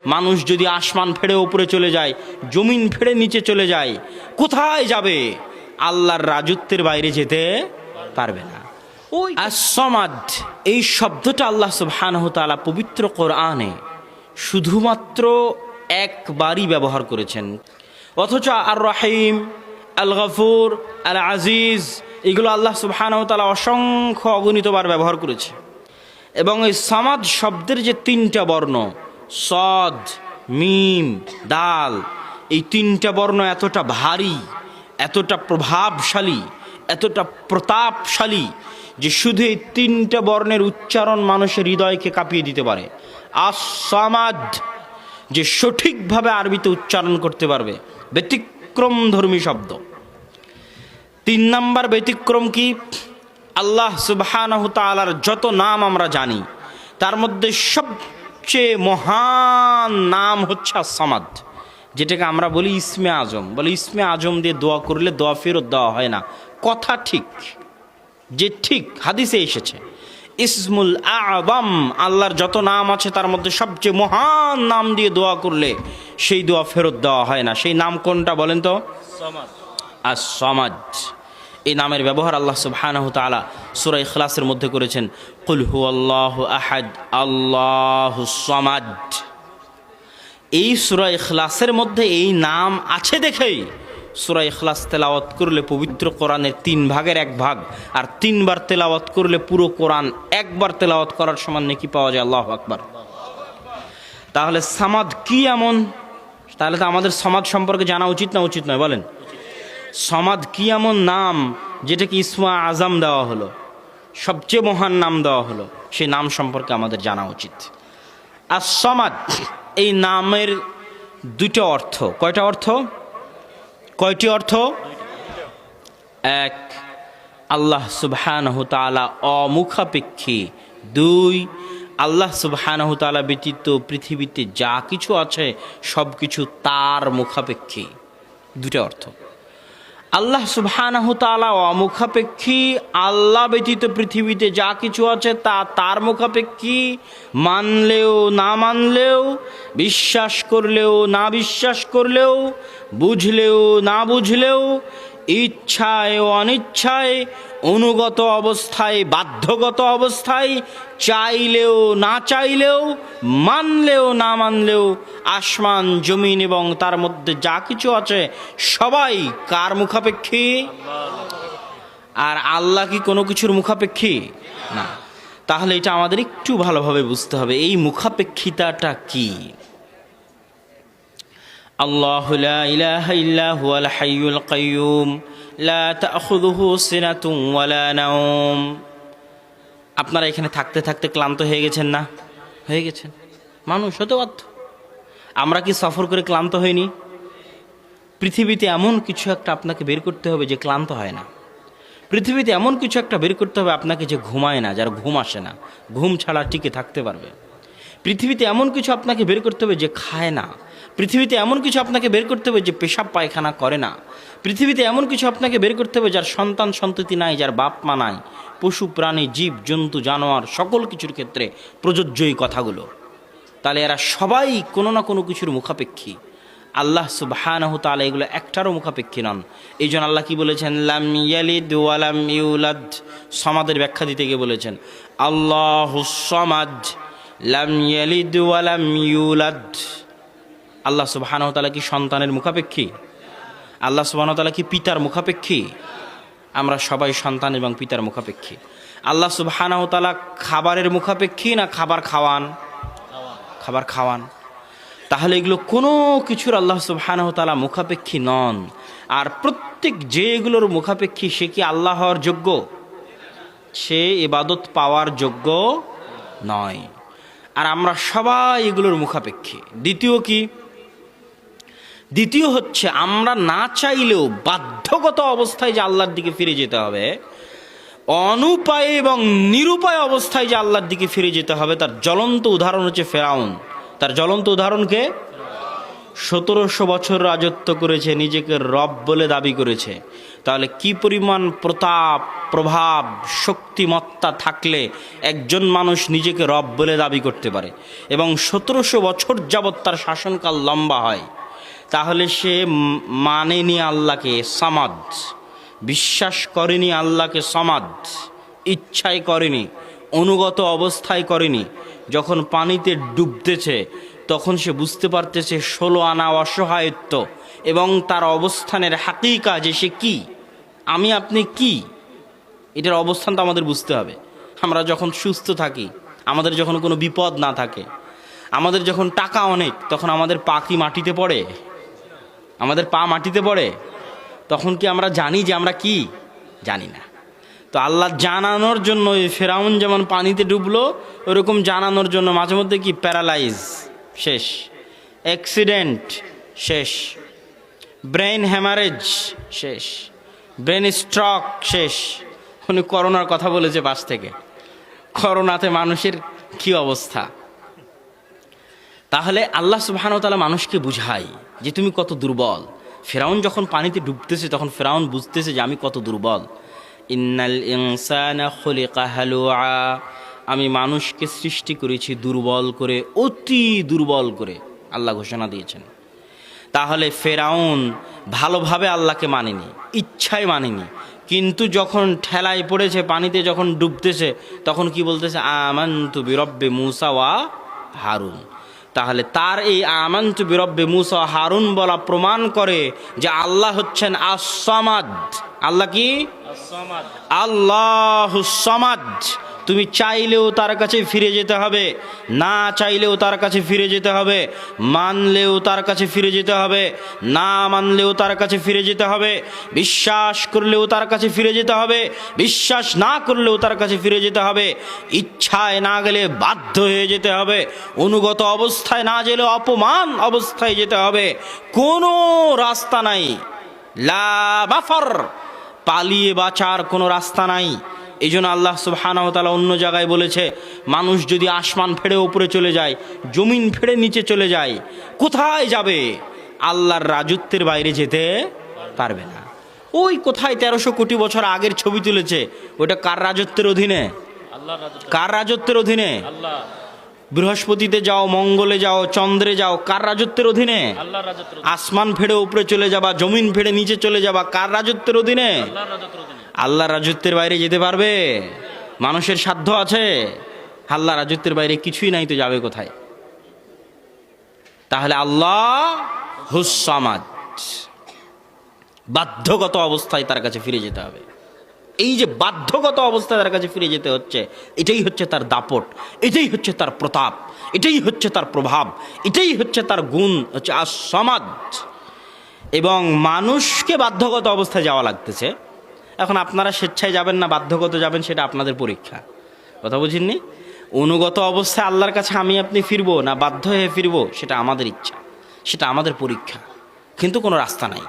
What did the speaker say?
মানুষ যদি আসমান ফেড়ে উপরে চলে যায়, জমিন ফেড়ে নিচে চলে যায়, কোথায় যাবে? আল্লাহর রাজত্বের বাইরে যেতে পারবে না। ওই as-সামাদ এই শব্দটা আল্লাহ সুবহানাহু ওয়া তাআলা পবিত্র কোরআনে শুধুমাত্র একবারই ব্যবহার করেছেন, অথচ আর রহিম, আল গফুর, আল আজিজ এগুলো আল্লাহ সুবহানাহু ওয়া তাআলা অসংখ্য অগণিতবার ব্যবহার করেছে। এবং এই সামাদ শব্দের যে তিনটা বর্ণ, সদ, মিম, দাল, এই তিনটা বর্ণ এতটা ভারী, এতটা প্রভাবশালী, এতটা প্রতাপশালী যে শুধু এই তিনটা বর্ণের উচ্চারণ মানুষের হৃদয়কে কাঁপিয়ে দিতে পারে। as-সামাদ যে সঠিকভাবে আরবিতে উচ্চারণ করতে পারবে, ব্যতিক্রমধর্মী শব্দ। 3 নাম্বার ব্যতিক্রম কি? আল্লাহ সুবহানাহু তাআলার যত নাম আমরা জানি তার মধ্যে সবচেয়ে মহান নাম হচ্ছে as-সামাদ, যেটাকে আমরা বলি ইসমে আজম। বলে ইসমে আজম দিয়ে দোয়া করলে দোয়া ফেরত দেওয়া হয় না। কথা ঠিক, যে ঠিক হাদিসে এসেছে। ইসমুল আযম, আল্লাহর যত নাম আছে তার মধ্যে সবচেয়ে মহান নাম দিয়ে দোয়া করলে সেই দোয়া ফেরত দেওয়া হয় না। সেই নাম কোনটা বলেন তো? as-সামাদ। এই নামের ব্যবহার আল্লাহ সুবহানাহু ওয়া তাআলা সূরা ইখলাসের মধ্যে করেছেন, কুল হুয়াল্লাহু আহাদ আল্লাহুস সামাদ। এই সূরা ইখলাসের মধ্যে এই নাম আছে দেখেই সূরা ইখলাস তেলাওয়াত করলে পবিত্র কোরআনের 3 ভাগের 1 ভাগ, আর 3 বার তেলাওয়াত করলে পুরো কোরআন একবার তেলাওয়াত করার সমান নেকি পাওয়া যায়। আল্লাহু আকবার। তাহলে সামাদ কি এমন? তাহলে তো আমাদের সামাদ সম্পর্কে জানা উচিত না উচিত নয়? বলেন, সামাদ কি এমন নাম যেটাকে ইসমে আজম দেওয়া হলো, সবচেয়ে মহান নাম দেওয়া হলো? সেই নাম সম্পর্কে আমাদের জানা উচিত। as-সামাদ এই নামের 2টা অর্থ। কয়টা অর্থ? কয়টি অর্থ? 1, আল্লাহ সুবহানাহু তাআলা অমুখাপেক্ষী। 2, আল্লাহ সুবহানাহু তাআলা ব্যতীত পৃথিবীতে যা কিছু আছে সব কিছু তার মুখাপেক্ষী। 2টা অর্থ। আল্লাহ সুবহানাহু তাআলা অমুখাপেক্ষী, আল্লাহ ব্যতীত পৃথিবীতে যা কিছু আছে তা তার মুখাপেক্ষী। মানলেও না মানলেও, বিশ্বাস করলেও না বিশ্বাস করলেও, বুঝলেও না বুঝলেও, ইচ্ছায় ও অনিচ্ছায়, অনুগত অবস্থায় বাধ্যগত অবস্থায়, চাইলেও না চাইলেও, মানলেও না মানলেও, আসমান জমিন এবং তার মধ্যে যা কিছু আছে সবাই কার মুখাপেক্ষী? আর আল্লাহ কি কোনো কিছুর মুখাপেক্ষী? না। তাহলে এটা আমাদের একটু ভালোভাবে বুঝতে হবে, এই মুখাপেক্ষিতাটা কি। আল্লাহু লা ইলাহা ইল্লা হুয়াল হাইয়ুল কাইয়্যুম লা তাখুযুহু সিনাতুন ওয়ালা নাওম। আপনারা এখানে থাকতে থাকতে ক্লান্ত হয়ে গেছেন না? হয়ে গেছেন। মানুষ হতে বাধ্য। আমরা কি সফর করে ক্লান্ত হইনি? পৃথিবীতে এমন কিছু একটা আপনাকে বের করতে হবে যে ক্লান্ত হয় না। পৃথিবীতে এমন কিছু একটা বের করতে হবে আপনাকে যে ঘুমায় না, যার ঘুম আসে না, ঘুম ছাড়া টিকে থাকতে পারবে। পৃথিবীতে এমন কিছু আপনাকে বের করতে হবে যে খায় না। পৃথিবীতে এমন কিছু আপনাকে বের করতে হবে যে পেশাব পায়খানা করে না। পৃথিবীতে এমন কিছু আপনাকে বের করতে হবে যার সন্তান সন্ততি নাই, যার বাপ মা নাই। পশু প্রাণী জীব জন্তু জানোয়ার সকল কিছুর ক্ষেত্রে প্রযোজ্য এই কথাগুলো। তাহলে এরা সবাই কোনো না কোনো কিছুর মুখাপেক্ষী। আল্লাহ সুবহানাহু তাআলা এগুলো একটারও মুখাপেক্ষী নন। এই জন্য আল্লাহ কি বলেছেন? লাম ইয়ালিদ ওয়া লাম ইউলাদ। সামাদের ব্যাখ্যা দিতে গিয়ে বলেছেন আল্লাহুস সামাদ লাম ইয়ালিদ ওয়া লাম ইউলাদ। আল্লাহ সুবহানাহু ওয়া তাআলা কি সন্তানের মুখাপেক্ষী? আল্লাহ সুবহানাহু ওয়া তাআলা কি পিতার মুখাপেক্ষী? আমরা সবাই সন্তান এবং পিতার মুখাপেক্ষী। আল্লাহ সুবহানাহু ওয়া তাআলা খাবারের মুখাপেক্ষী না খাবার খাওয়ান? খাবার খাওয়ান। তাহলে এগুলো কোনো কিছুর আল্লাহ সুবহানাহু ওয়া তাআলা মুখাপেক্ষী নন। আর প্রত্যেক যে এগুলোর মুখাপেক্ষী সে কি আল্লাহ হওয়ার যোগ্য? সে ইবাদত পাওয়ার যোগ্য নয়। আর আমরা সবাই এগুলোর মুখাপেক্ষী। দ্বিতীয় কি? দ্বিতীয় হচ্ছে আমরা না চাইলেও বাধ্যগত অবস্থায় যে আল্লাহর দিকে ফিরে যেতে হবে, অনুপায়ে এবং নিরুপায় অবস্থায় যে আল্লাহর দিকে ফিরে যেতে হবে, তার জ্বলন্ত উদাহরণ হচ্ছে ফেরাউন। তার জ্বলন্ত উদাহরণ কে? 1700 বছর রাজত্ব করেছে, নিজেকে রব বলে দাবি করেছে। তাহলে কি পরিমাণ প্রতাপ, প্রভাব, শক্তিমত্তা থাকলে একজন মানুষ নিজেকে রব বলে দাবি করতে পারে এবং 1700 বছর যাবৎ তার শাসনকাল লম্বা হয়। তাহলে সে মানেনি আল্লাহকে সামাদ, বিশ্বাস করেনি আল্লাহকে সামাদ, ইচ্ছায় করেনি, অনুগত অবস্থায় করেনি। যখন পানিতে ডুবতেছে তখন সে বুঝতে পারতেছে 16 আনা অসহায়ত্ব এবং তার অবস্থানের হাকিকা যে সে কি, আমি আপনি কি, এটার অবস্থান তো আমাদের বুঝতে হবে। আমরা যখন সুস্থ থাকি, আমাদের যখন কোনো বিপদ না থাকে, আমাদের যখন টাকা অনেক, তখন আমাদের পা কি মাটিতে পড়ে? আমাদের পা মাটিতে পড়ে? তখন কি আমরা জানি যে আমরা কি? জানি না। তো আল্লাহ জানানোর জন্য ফেরাউন যেমন পানিতে ডুবলো, ওরকম জানানোর জন্য মাঝে মধ্যে কি প্যারালাইজ শেষ, অ্যাক্সিডেন্ট শেষ, ব্রেন হ্যামারেজ শেষ, ব্রেন স্ট্রোক শেষ। উনি করোনার কথা বলেছে পাশ থেকে, করোনাতে মানুষের কি অবস্থা। তাহলে আল্লাহ সুবহানাহু ওয়া তাআলা মানুষকে বুঝায় যে তুমি কত দুর্বল। ফেরাউন যখন পানিতে ডুবতেছে তখন ফেরাউন বুঝতেছে যে আমি কত দুর্বল। ইন্নাল ইনসানা খুলিকা হালুআ, আমি মানুষকে সৃষ্টি করেছি দুর্বল করে, অতি দুর্বল করে, আল্লাহ ঘোষণা দিয়েছেন। তাহলে ফেরাউন ভালোভাবে আল্লাহকে মানেনি, ইচ্ছায় মানেনি, কিন্তু যখন ঠেলায় পড়েছে, পানিতে যখন ডুবতেছে, তখন কি বলতেছে? আমানতু বিরব্বি মূসা ওয়া হারুন। তাহলে তার এই আমানতু বিরব্বি মূসা ওয়া হারুন বলা প্রমাণ করে যে আল্লাহ হচ্ছেন আস-সামাদ। আল্লাহ কি? আস-সামাদ, আল্লাহুস সামাদ। তুমি চাইলেও তার কাছে ফিরে যেতে হবে, না চাইলেও তার কাছে ফিরে যেতে হবে, মানলেও তার কাছে ফিরে যেতে হবে, না মানলেও তার কাছে ফিরে যেতে হবে, বিশ্বাস করলেও তার কাছে ফিরে যেতে হবে, বিশ্বাস না করলেও তার কাছে ফিরে যেতে হবে, ইচ্ছায় না গেলে বাধ্য হয়ে যেতে হবে, অনুগত অবস্থায় না গেলে অপমান অবস্থায় যেতে হবে। কোনো রাস্তা নাই, লা মাফার, পালিয়ে বাঁচার কোনো রাস্তা নাই। এই জন্য আল্লাহ সুবহানাহু ওয়া তাআলা অন্য জায়গায় বলেছে, মানুষ যদি আসমান ফেড়ে উপরে চলে যায়, জমিন ফেড়ে নিচে চলে যায়, কোথায় যাবে? আল্লাহর রাজত্বের বাইরে যেতে পারবে না। ওই কোথায় 1300 কোটি বছর আগের ছবি তুলেছে, ওটা কার রাজত্বের অধীনে? কার রাজত্বের অধীনে? বৃহস্পতিতে যাও, মঙ্গলে যাও, চন্দ্রে যাও, কার রাজত্বের অধীনে? আসমান ফেড়ে উপরে চলে যাবা, জমিন ফেড়ে নিচে চলে যাবা, কার রাজত্বের অধীনে? আল্লাহর রাজত্বের বাইরে যেতে পারবে? মানুষের সাধ্য আছে? আল্লাহর রাজত্বের বাইরে কিছুই নাই, তো যাবে কোথায়? তাহলে আল্লাহ হুস সামাদ, বাধ্যগত অবস্থায় তার কাছে ফিরে যেতে হবে। এই যে বাধ্যগত অবস্থায় তার কাছে ফিরে যেতে হচ্ছে, এটাই হচ্ছে তার দাপট, এটাই হচ্ছে তার প্রতাপ, এটাই হচ্ছে তার প্রভাব, এটাই হচ্ছে তার গুণ, হচ্ছে আস-সামাদ। এবং মানুষকে বাধ্যগত অবস্থায় যাওয়া লাগতেছে। এখন আপনারা স্বেচ্ছায় যাবেন না বাধ্যগত যাবেন, সেটা আপনাদের পরীক্ষা। কথা বুঝিনি? অনুগত অবস্থায় আল্লাহর কাছে আমি আপনি ফিরবো না বাধ্য হয়ে ফিরবো, সেটা আমাদের ইচ্ছা, সেটা আমাদের পরীক্ষা, কিন্তু কোনো রাস্তা নাই।